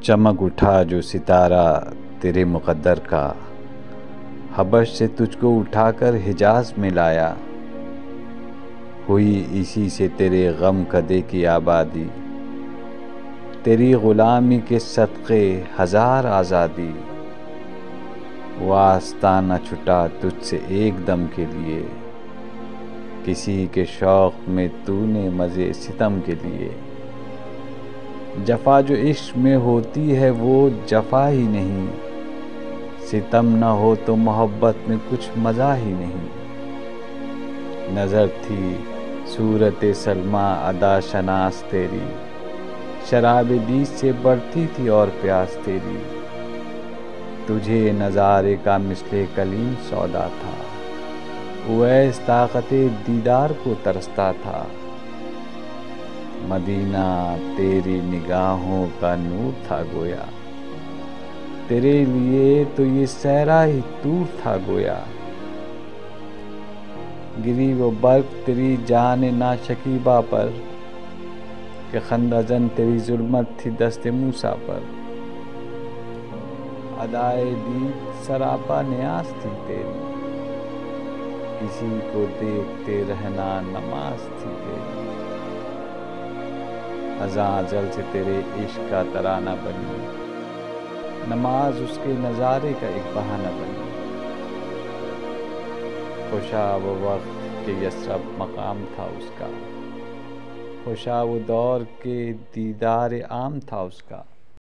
چمک اٹھا جو ستارہ تیرے مقدر کا، حبش سے تجھ کو اٹھا کر حجاز میں لایا، ہوئی اسی سے تیرے غم کدے کی آبادی، تیری غلامی کے صدقے ہزار آزادی، واسطہ نہ چھٹا تجھ سے ایک دم کے لیے، کسی کے شوق میں تو نے مزے ستم کے لیے، جفا جو عشق میں ہوتی ہے وہ جفا ہی نہیں، ستم نہ ہو تو محبت میں کچھ مزہ ہی نہیں، نظر تھی صورت سلمیٰ ادا شناس تیری، شراب دیس سے بڑھتی تھی اور پیاس تیری، تجھے نظارے کا مثل کلیم سودا تھا، اویس طاقت دیدار کو ترستا تھا، مدینہ تیری نگاہوں کا نور تھا گویا، تیرے لیے تو یہ صحرا ہی طور تھا گویا، گری وہ برق تیری جان ناشکیبہ پر، کہ خندہ زن تیری ظلمت تھی دست موسیٰ پر، ادائے دید سراپا نیاز تھی تیری، کسی کو دیکھتے رہنا نماز تھی تیری، ازاں ازل سے تیرے عشق کا ترانہ بنی، نماز اس کے نظارے کا ایک بہانہ بنی، خوشا وہ وقت کہ یثرب مقام تھا اس کا، خوشا وہ دور کہ دیدار عام تھا اس کا،